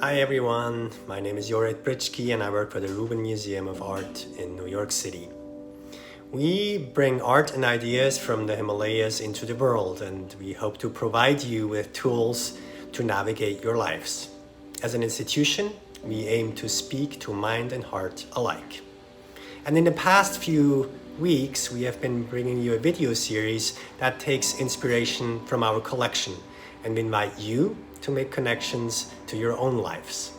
Hi everyone, my name is Jorrit Britschgi and I work for the Rubin Museum of Art in New York City. We bring art and ideas from the Himalayas into the world, and we hope to provide you with tools to navigate your lives. As an institution, we aim to speak to mind and heart alike. And in the past few weeks, we have been bringing you a video series that takes inspiration from our collection, and we invite you to make connections to your own lives.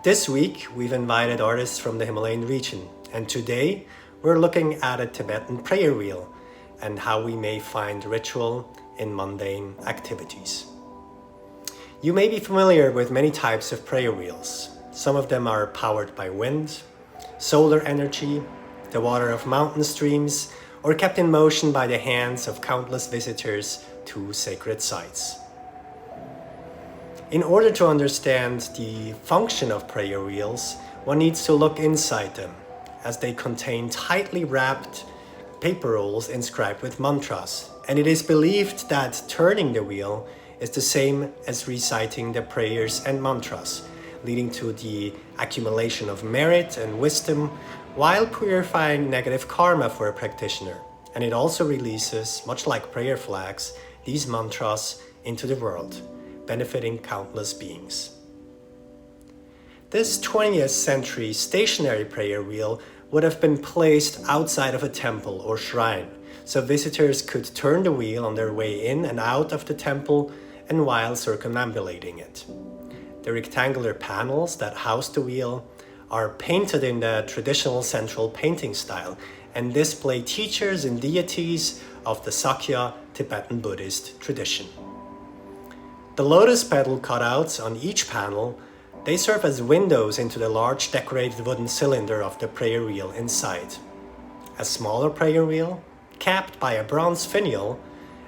This week, we've invited artists from the Himalayan region, and today we're looking at a Tibetan prayer wheel and how we may find ritual in mundane activities. You may be familiar with many types of prayer wheels. Some of them are powered by wind, solar energy, the water of mountain streams, or kept in motion by the hands of countless visitors to sacred sites. In order to understand the function of prayer wheels, one needs to look inside them, as they contain tightly wrapped paper rolls inscribed with mantras. And it is believed that turning the wheel is the same as reciting the prayers and mantras, leading to the accumulation of merit and wisdom while purifying negative karma for a practitioner. And it also releases, much like prayer flags, these mantras into the world, benefiting countless beings. This 20th century stationary prayer wheel would have been placed outside of a temple or shrine, so visitors could turn the wheel on their way in and out of the temple and while circumambulating it. The rectangular panels that house the wheel are painted in the traditional central painting style and display teachers and deities of the Sakya Tibetan Buddhist tradition. The lotus petal cutouts on each panel, they serve as windows into the large decorated wooden cylinder of the prayer wheel inside. A smaller prayer wheel, capped by a bronze finial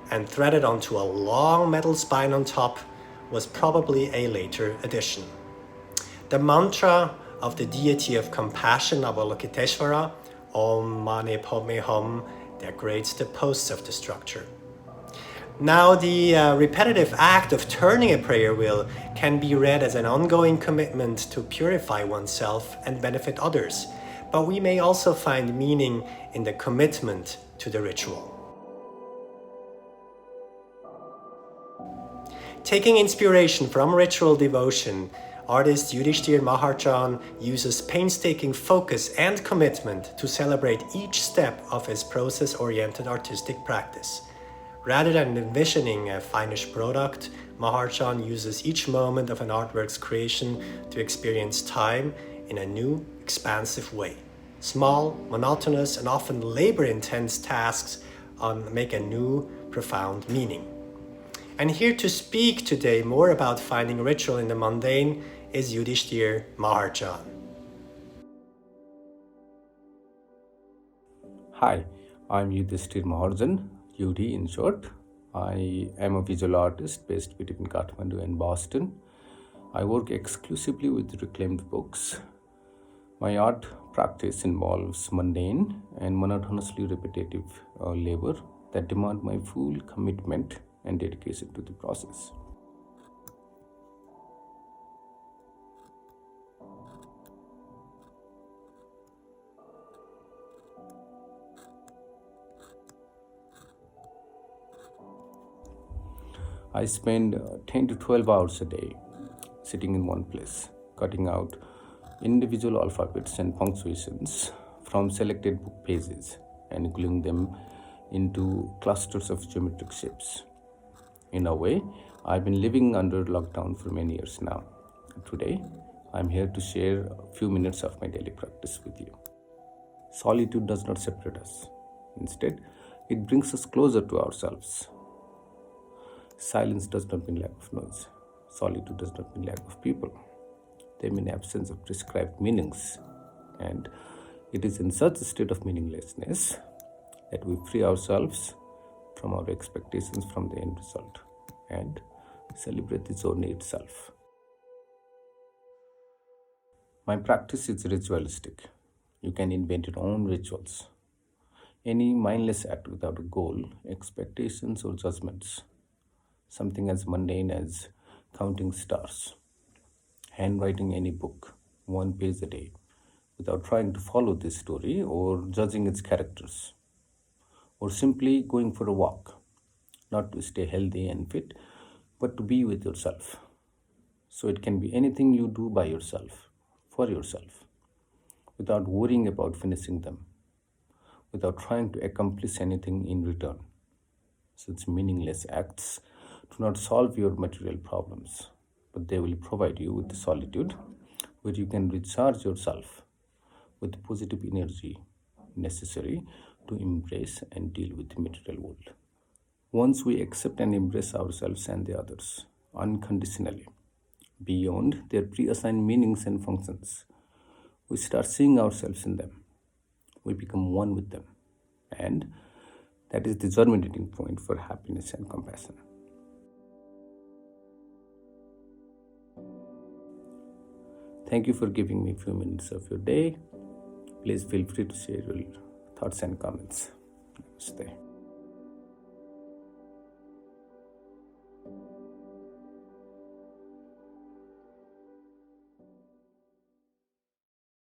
and threaded onto a long metal spine on top, was probably a later addition. The mantra of the deity of compassion, Avalokiteshvara, Om Mane Padme Hum, decorates the posts of the structure. Now, the repetitive act of turning a prayer wheel can be read as an ongoing commitment to purify oneself and benefit others, but we may also find meaning in the commitment to the ritual. Taking inspiration from ritual devotion, artist Youdhistir Maharjan uses painstaking focus and commitment to celebrate each step of his process-oriented artistic practice. Rather than envisioning a finished product, Maharjan uses each moment of an artwork's creation to experience time in a new, expansive way. Small, monotonous, and often labor-intense tasks make a new, profound meaning. And here to speak today more about finding ritual in the mundane is Youdhistir Maharjan. Hi, I'm Youdhistir Maharjan, Youdhi in short. I am a visual artist based between Kathmandu and Boston. I work exclusively with reclaimed books. My art practice involves mundane and monotonously repetitive labor that demand my full commitment and dedication to the process. I spend 10 to 12 hours a day sitting in one place, cutting out individual alphabets and punctuations from selected book pages and gluing them into clusters of geometric shapes. In a way, I've been living under lockdown for many years now. Today, I'm here to share a few minutes of my daily practice with you. Solitude does not separate us. Instead, it brings us closer to ourselves. Silence does not mean lack of noise. Solitude does not mean lack of people. They mean absence of prescribed meanings. And it is in such a state of meaninglessness that we free ourselves from our expectations from the end result and celebrate the journey itself. My practice is ritualistic. You can invent your own rituals. Any mindless act without a goal, expectations, or judgments. Something as mundane as counting stars. handwriting any book, one page a day, without trying to follow this story or judging its characters, or simply going for a walk, not to stay healthy and fit, but to be with yourself. So it can be anything you do by yourself, for yourself, without worrying about finishing them, without trying to accomplish anything in return. Such meaningless acts do not solve your material problems, but they will provide you with the solitude where you can recharge yourself with the positive energy necessary to embrace and deal with the material world. Once we accept and embrace ourselves and the others unconditionally, beyond their pre-assigned meanings and functions, we start seeing ourselves in them. We become one with them. And that is the germinating point for happiness and compassion. Thank you for giving me a few minutes of your day. Please feel free to share your thoughts and comments. Namaste.